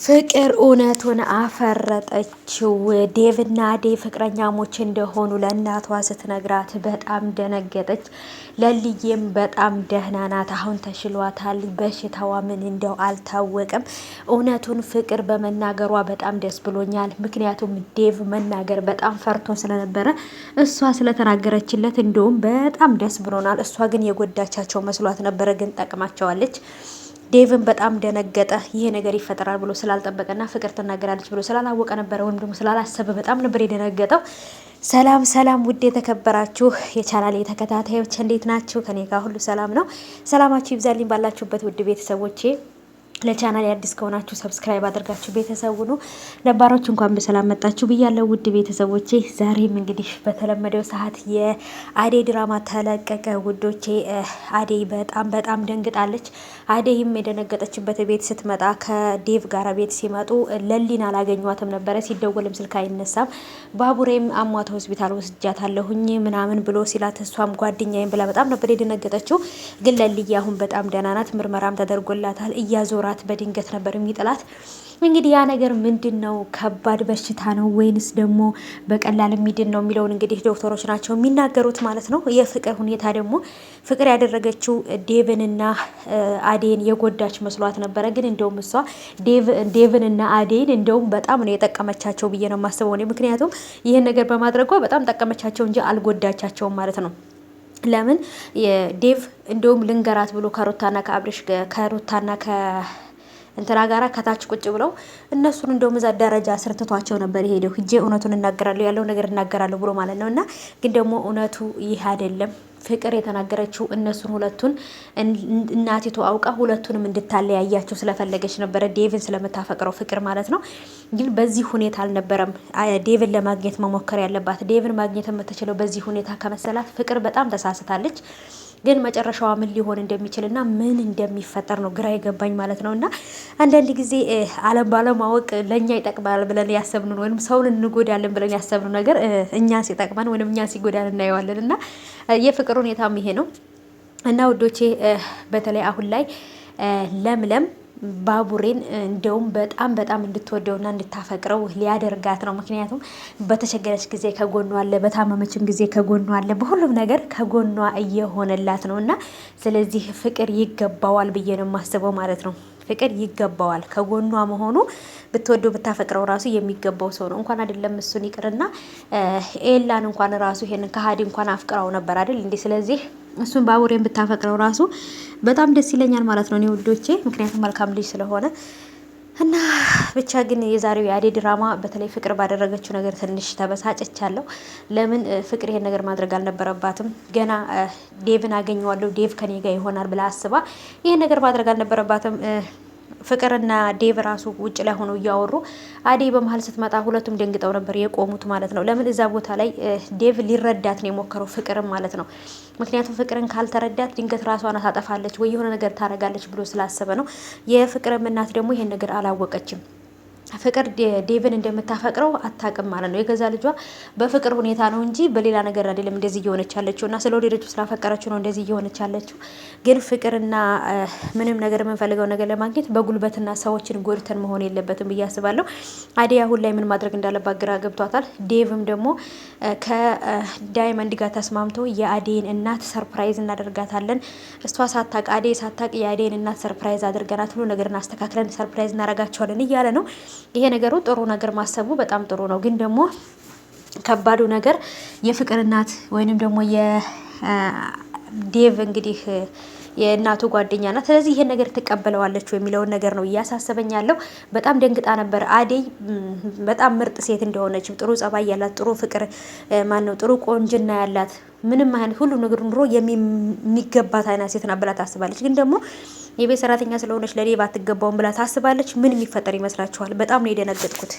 ፍቅር እውነቱን አፈረጠችው። ዴቭና ዴቭ ፍቅረኛሞች እንደሆኑ ለእናቷ ስትነግራት በጣም ደነገጠች። ለልዬም በጣም ደህና ናት፣ አሁን ተሽሏታል። በሽታዋ ምን እንደው አልታወቀም። እውነቱን ፍቅር በመናገሯ በጣም ደስ ብሎኛል። ምክንያቱም ዴቭ መናገር በጣም ፈርቶ ስለነበረ እሷ ስለተናገረችለት እንደውም በጣም ደስ ብሎናል። እሷ ግን የጎዳቻቸው መስሏት ነበረ፣ ግን ጠቅማቸዋለች። ዴቭን በጣም ደነገጠ። ይሄ ነገር ይፈጠራል ብሎ ስላልጠበቀና ፍቅር ትናገራለች ብሎ ስላላወቀ ነበረ፣ ወይም ደግሞ ስላላሰበ በጣም ነበር የደነገጠው። ሰላም ሰላም፣ ውድ የተከበራችሁ የቻናሌ ተከታታዮች እንዴት ናችሁ? ከኔ ጋር ሁሉ ሰላም ነው። ሰላማችሁ ይብዛልኝ ባላችሁበት ውድ ቤተሰቦቼ። ለቻናል አዲስ ከሆናችሁ ሰብስክራይብ አድርጋችሁ ቤተሰቡ ነው። ነባሮች እንኳን በሰላም መጣችሁ ብያለሁ ውድ ቤተሰቦቼ። ዛሬም እንግዲህ በተለመደው ሰዓት የአደይ ድራማ ተለቀቀ ውዶቼ። አደይ በጣም ደንግጣለች። አደይም የደነገጠችበት ቤት ስትመጣ ከዴቭ ጋር ቤት ሲመጡ ለሊን አላገኟትም ነበረ። ሲደወልም ስልክ አይነሳም። ባቡሬም አሟታ ሆስፒታል ወስጃታለሁኝ ምናምን ብሎ ሲላት እሷም ጓደኛዬም ብላ በጣም ነበር የደነገጠችው። ግን ለልዬ አሁን በጣም ደህና ናት። ምርመራም ተደርጎላታል። እያዞራ በድንገት ነበር የሚጥላት። እንግዲህ ያ ነገር ምንድን ነው? ከባድ በሽታ ነው ወይንስ ደግሞ በቀላል የሚድን ነው የሚለውን እንግዲህ ዶክተሮች ናቸው የሚናገሩት ማለት ነው። የፍቅር ሁኔታ ደግሞ ፍቅር ያደረገችው ዴቭንና አዴን የጎዳች መስሏት ነበረ። ግን እንደውም እሷ ዴቭንና አዴን እንደውም በጣም ነው የጠቀመቻቸው ብዬ ነው የማስበው እኔ። ምክንያቱም ይህን ነገር በማድረጓ በጣም ጠቀመቻቸው እንጂ አልጎዳቻቸውም ማለት ነው። ለምን ዴቭ እንደውም ልንገራት ብሎ ከሩታና እንትና ጋራ ከታች ቁጭ ብለው እነሱን እንደውም እዛ ደረጃ ስርትቷቸው ነበር የሄደው። ሂጄ እውነቱን እናገራለሁ ያለው ነገር እናገራለሁ ብሎ ማለት ነው። እና ግን ደግሞ እውነቱ ይህ አይደለም። ፍቅር የተናገረችው እነሱን ሁለቱን እናቲቱ አውቃ ሁለቱንም እንድታለያያቸው ስለፈለገች ነበረ፣ ዴቭን ስለምታፈቅረው ፍቅር ማለት ነው። ግን በዚህ ሁኔታ አልነበረም ዴቭን ለማግኘት መሞከር ያለባት። ዴቭን ማግኘት የምትችለው በዚህ ሁኔታ ከመሰላት ፍቅር በጣም ተሳስታለች። ግን መጨረሻዋ ምን ሊሆን እንደሚችልና ምን እንደሚፈጠር ነው ግራ የገባኝ ማለት ነው። እና አንዳንድ ጊዜ ዓለም ባለማወቅ ለእኛ ይጠቅማል ብለን ያሰብነው ወይም ሰውን እንጎዳለን ብለን ያሰብነው ነገር እኛ ሲጠቅመን ወይም እኛ ሲጎዳን እናየዋለን። እና የፍቅር ሁኔታም ይሄ ነው። እና ውዶቼ በተለይ አሁን ላይ ለምለም ባቡሬን እንደውም በጣም እንድትወደውና እንድታፈቅረው ሊያደርጋት ነው። ምክንያቱም በተቸገረች ጊዜ ከጎኗ አለ፣ በታመመችም ጊዜ ከጎኗ አለ፣ በሁሉም ነገር ከጎኗ እየሆነላት ነው። እና ስለዚህ ፍቅር ይገባዋል ብዬ ነው የማስበው ማለት ነው። ፍቅር ይገባዋል ከጎኗ መሆኑ። ብትወደው ብታፈቅረው ራሱ የሚገባው ሰው ነው። እንኳን አይደለም እሱን ይቅርና ኤላን እንኳን ራሱ ይሄንን ከሀዲ እንኳን አፍቅራው ነበር አይደል እንዴ? ስለዚህ እሱን ባቡሬን ብታፈቅረው ራሱ በጣም ደስ ይለኛል ማለት ነው እኔ ውዶቼ፣ ምክንያቱም መልካም ልጅ ስለሆነ። እና ብቻ ግን የዛሬው የአደይ ድራማ በተለይ ፍቅር ባደረገችው ነገር ትንሽ ተበሳጨቻለሁ። ለምን ፍቅር ይሄን ነገር ማድረግ አልነበረባትም። ገና ዴቭን አገኘዋለሁ ዴቭ ከኔ ጋር ይሆናል ብላ አስባ ይሄን ነገር ማድረግ አልነበረባትም። ፍቅርና ዴቭ ራሱ ውጭ ላይ ሆነው እያወሩ አደይ በመሀል ስትመጣ ሁለቱም ደንግጠው ነበር የቆሙት ማለት ነው። ለምን እዛ ቦታ ላይ ዴቭ ሊረዳት ነው የሞከረው ፍቅርም ማለት ነው። ምክንያቱም ፍቅርን ካልተረዳት ድንገት ራሷን ታጠፋለች ወይ የሆነ ነገር ታረጋለች ብሎ ስላሰበ ነው። የፍቅርም እናት ደግሞ ይሄን ነገር አላወቀችም። ፍቅር ዴቭን እንደምታፈቅረው አታውቅም ማለት ነው። የገዛ ልጇ በፍቅር ሁኔታ ነው እንጂ በሌላ ነገር አይደለም እንደዚህ እየሆነች ያለችው። እና ስለወደደችው ስላፈቀረችው ነው እንደዚህ እየሆነች ያለችው። ግን ፍቅርና ምንም ነገር የምንፈልገው ነገር ለማግኘት በጉልበትና ሰዎችን ጎድተን መሆን የለበትም ብዬ አስባለሁ። አደይ አሁን ላይ ምን ማድረግ እንዳለባት ግራ ገብቷታል። ዴቭም ደግሞ ከዳይመንድ ጋር ተስማምቶ የአደይን እናት ሰርፕራይዝ እናደርጋታለን፣ እሷ ሳታቅ አደይ ሳታቅ የአደይን እናት ሰርፕራይዝ አድርገናት ሁሉ ነገርን አስተካክለን ሰርፕራይዝ እናደርጋቸዋለን እያለ ነው። ይሄ ነገሩ ጥሩ ነገር ማሰቡ በጣም ጥሩ ነው። ግን ደግሞ ከባዱ ነገር የፍቅር እናት ወይንም ደግሞ የዴቭ እንግዲህ የእናቱ ጓደኛ ናት። ስለዚህ ይሄን ነገር ትቀበለዋለች የሚለውን ነገር ነው እያሳሰበኝ ያለው። በጣም ደንግጣ ነበር። አደይ በጣም ምርጥ ሴት እንደሆነች፣ ጥሩ ጸባይ ያላት፣ ጥሩ ፍቅር ጥሩ ቆንጅና ያላት፣ ምንም አይነት ሁሉ ነገር ኑሮ የሚገባት አይነት ሴት ናት ብላ ታስባለች። ግን ደግሞ የቤት ሰራተኛ ስለሆነች ለዴቭ አትገባውም ብላ ታስባለች። ምን የሚፈጠር ይመስላችኋል? በጣም ነው የደነገጥኩት።